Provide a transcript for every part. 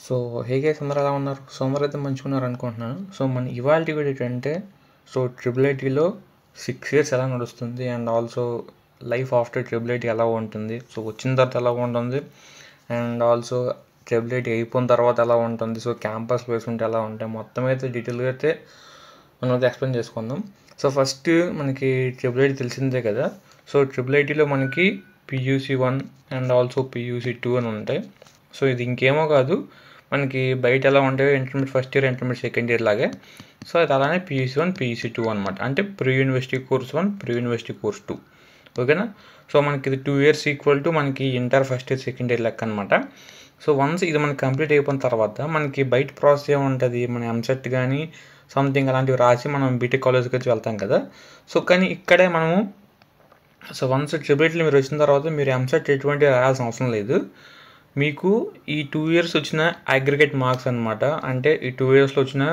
So hey guys అందరూ ఎలా ఉన్నారు? సో అందరూ అయితే మంచిగా ఉన్నారు అనుకుంటున్నాను. సో మన ఇవాల్టి వీడియో ఏంటంటే సో ట్రిపుల్ ఐటీలో 6 years ఎలా నడుస్తుంది and also life after triple IT ఎలా ఉంటుంది, సో వచ్చిన తర్వాత ఎలా ఉంటుంది అండ్ ఆల్సో ట్రిపుల్ ఐటీ అయిపోయిన తర్వాత ఎలా ఉంటుంది, సో క్యాంపస్ ప్లేస్మెంట్ ఎలా ఉంటాయి, మొత్తం అయితే డీటెయిల్గా అయితే మనం అయితే ఎక్స్ప్లెయిన్ చేసుకుందాం. సో ఫస్ట్ మనకి ట్రిపుల్ ఐటీ తెలిసిందే కదా. సో ట్రిపుల్ ఐటీలో మనకి PUC 1 అండ్ ఆల్సో PUC 2 అని ఉంటాయి. సో ఇది ఇంకేమో కాదు, మనకి బయట ఎలా ఉంటాయో intermediate first year intermediate second year లాగే. సో అది అలానే PUC 1 PUC 2 అనమాట. అంటే pre university course 1 pre university course 2. ఓకేనా. సో మనకి ఇది 2 years ఈక్వల్ టు మనకి inter first year second year లెక్క అనమాట. సో వన్స్ ఇది మనకి కంప్లీట్ అయిపోయిన తర్వాత మనకి బయట ప్రాసెస్ ఏముంటుంది, మన ఎంసెట్ కానీ సంథింగ్ అలాంటివి రాసి మనం బీటెక్ కాలేజ్కి వచ్చి వెళ్తాం కదా. సో కానీ ఇక్కడే మనము సో వన్స్ ట్రిపుల్ ఐటీలో మీరు వచ్చిన తర్వాత మీరు ఎంసెట్ ఎటువంటి రాయాల్సిన అవసరం లేదు. మీకు ఈ 2 years వచ్చిన అగ్రిగేట్ మార్క్స్ అనమాట. అంటే ఈ 2 yearsలో వచ్చిన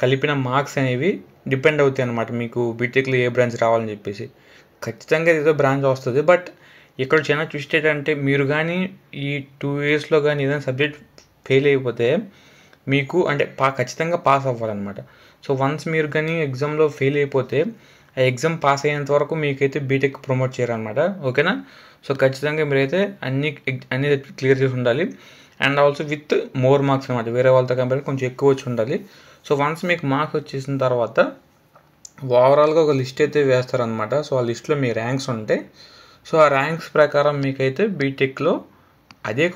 కలిపిన మార్క్స్ అనేవి డిపెండ్ అవుతాయి అనమాట మీకు బీటెక్లో ఏ బ్రాంచ్ రావాలని చెప్పేసి. ఖచ్చితంగా ఏదో బ్రాంచ్ వస్తుంది. బట్ ఇక్కడ చిన్న ట్విస్ట్ ఏంటంటే మీరు కానీ ఈ 2 yearsలో కానీ ఏదైనా సబ్జెక్ట్ ఫెయిల్ అయిపోతే మీకు అంటే ఖచ్చితంగా పాస్ అవ్వాలన్నమాట. సో వన్స్ మీరు కానీ ఎగ్జామ్లో ఫెయిల్ అయిపోతే ఆ ఎగ్జామ్ పాస్ అయ్యేంత వరకు మీకైతే బీటెక్ ప్రమోట్ చేయరనమాట. ఓకేనా. సో ఖచ్చితంగా మీరైతే అన్ని క్లియర్ చేసి ఉండాలి and also with more marks అనమాట. వేరే వాళ్ళతో కంపేర్ కొంచెం ఎక్కువ వచ్చి ఉండాలి. సో వన్స్ మీకు మార్క్స్ వచ్చేసిన తర్వాత ఓవరాల్గా ఒక లిస్ట్ అయితే వేస్తారనమాట. సో ఆ లిస్ట్లో మీ ర్యాంక్స్ ఉంటాయి. సో ఆ ర్యాంక్స్ ప్రకారం మీకైతే బీటెక్లో అదే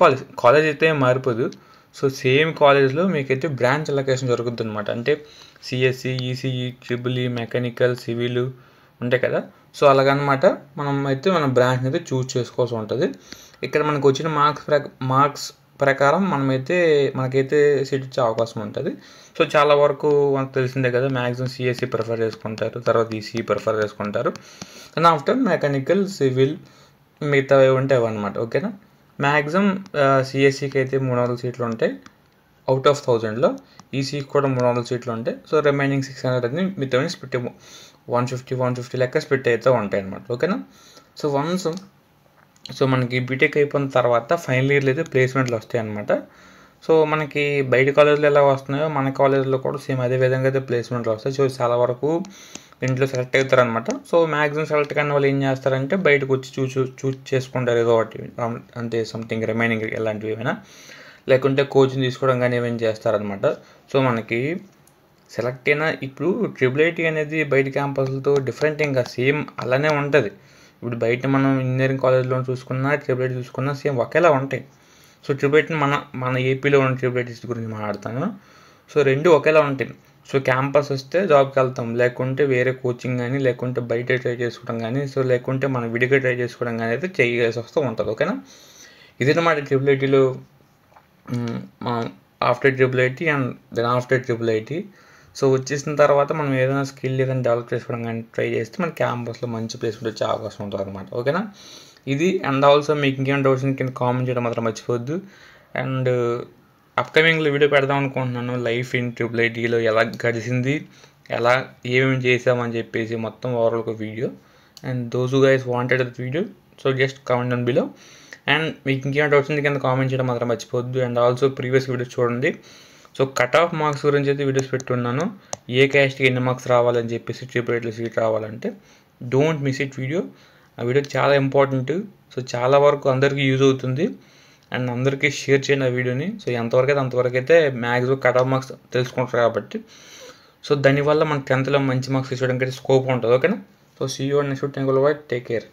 కాలేజ్ అయితే మారిపోదు. సో సేమ్ కాలేజ్లో మీకైతే బ్రాంచ్ అలొకేషన్ జరుగుతుంది అనమాట. అంటే CSE, ECE, EEE, mechanical, civil ఉంటాయి కదా. సో అలాగనమాట మనం అయితే మన బ్రాంచ్ని అయితే చూస్ చేసుకోవాల్సి ఉంటుంది. ఇక్కడ మనకు వచ్చిన మార్క్స్ ప్రకారం మనకైతే సీట్ ఇచ్చే అవకాశం ఉంటుంది. సో చాలా వరకు మనకు తెలిసిందే కదా, మ్యాక్సిమం CSE ప్రిఫర్ చేసుకుంటారు, తర్వాత ECE ప్రిఫర్ చేసుకుంటారు అండ్ ఆఫ్టర్ మెకానికల్, సివిల్ మిగతా ఉంటాయి అనమాట. ఓకేనా. మ్యాక్సిమం CSEకి అయితే 300 సీట్లు ఉంటాయి అవుట్ ఆఫ్ 1000లో. ECEకి కూడా 300 సీట్లు ఉంటాయి. సో రిమైనింగ్ 600 అని మిగతా స్ప్లిట్ 150 లెక్క స్ప్లిట్ అయితే ఉంటాయి అనమాట. ఓకేనా. సో వన్స్ సో మనకి బీటెక్ అయిపోయిన తర్వాత ఫైనల్ ఇయర్లో అయితే ప్లేస్మెంట్లు వస్తాయి అనమాట. సో మనకి బయట కాలేజీలో ఎలా వస్తున్నాయో మన కాలేజీలో కూడా సేమ్ అదే విధంగా అయితే ప్లేస్మెంట్లు వస్తాయి. సో చాలా వరకు ఇంట్లో సెలెక్ట్ అవుతారనమాట. సో మ్యాక్సిమం సెలెక్ట్ కానీ వాళ్ళు ఏం చేస్తారంటే బయటకు వచ్చి చూస్ చేసుకుంటారు ఏదో ఒకటి, అంటే సంథింగ్ రిమైనింగ్ ఎలాంటివి ఏమైనా, లేకుంటే కోచింగ్ తీసుకోవడం కానీ ఏమైనా చేస్తారనమాట. సో మనకి సెలెక్ట్ అయినా ఇప్పుడు ట్రిపుల్ ఐటీ అనేది బయట క్యాంపస్లతో డిఫరెంట్, ఇంకా సేమ్ అలానే ఉంటుంది. ఇప్పుడు బయట మనం ఇంజనీరింగ్ కాలేజ్లో చూసుకున్నా ట్రిపుల్ ఐటీ చూసుకున్నా సేమ్ ఒకేలా ఉంటాయి. సో ట్రిపుల్ ఐటీ మన ఏపీలో ఉన్న ట్రిపుల్ ఐటీస్ గురించి మాట్లాడతాను. సో రెండు ఒకేలా ఉంటాయి. సో క్యాంపస్ వస్తే జాబ్కి వెళ్తాం, లేకుంటే వేరే కోచింగ్ కానీ, లేకుంటే బయట ట్రై చేసుకోవడం కానీ, సో లేకుంటే మనం విడిగా ట్రై చేసుకోవడం కానీ అయితే చేయాల్సి వస్తూ ఉంటుంది. ఓకేనా. ఇదన్నమాట ట్రిపుల్ ఐటీలో after triple IT and then after triple IT. So వచ్చేసిన తర్వాత మనం ఏదైనా స్కిల్ ఏదైనా డెవలప్ చేసుకోవడం కానీ ట్రై చేస్తే మన క్యాంపస్లో మంచి ప్లేస్మెంట్ వచ్చే అవకాశం ఉంటుంది అనమాట. ఓకేనా. ఇది అండ్ ఆల్సో మీకు ఇంకేమైనా డౌట్స్ కింద కామెంట్ చేయడం మాత్రం మర్చిపోవద్దు. అండ్ అప్కమింగ్లో వీడియో పెడదాం అనుకుంటున్నాను, లైఫ్ ఇన్ ట్రిపుల్ ఐటీలో ఎలా గడిచింది, ఎలా ఏమేమి చేసామని చెప్పేసి మొత్తం ఓవరాల్ ఒక video. And those who guys wanted that video, so just comment down below. And మీకు ఇంకేమైనా డౌట్స్ ఉంది కింద కామెంట్ చేయడం మాత్రం మర్చిపోవద్దు. అండ్ ఆల్సో ప్రీవియస్ వీడియోస్ చూడండి. సో కట్ ఆఫ్ మార్క్స్ గురించి అయితే వీడియోస్ పెట్టున్నాను, ఏ క్యాస్ట్కి ఎన్ని మార్క్స్ రావాలని చెప్పేసి ట్రిపుల్ ఐటీలో సీట్ రావాలంటే. Don't miss it video. ఆ వీడియో చాలా ఇంపార్టెంట్. సో చాలా వరకు అందరికీ యూజ్ అవుతుంది అండ్ అందరికీ షేర్ చేయండి ఆ వీడియోని. సో ఎంతవరకు అయితే అంతవరకు అయితే మ్యాక్సిమం కట్ ఆఫ్ మార్క్స్ తెలుసుకుంటారు కాబట్టి. సో దానివల్ల మన 10th మంచి మార్క్స్ తీసుకోవడానికి అయితే స్కోప్ ఉంటుంది. ఓకేనా. So see you next time. Take care.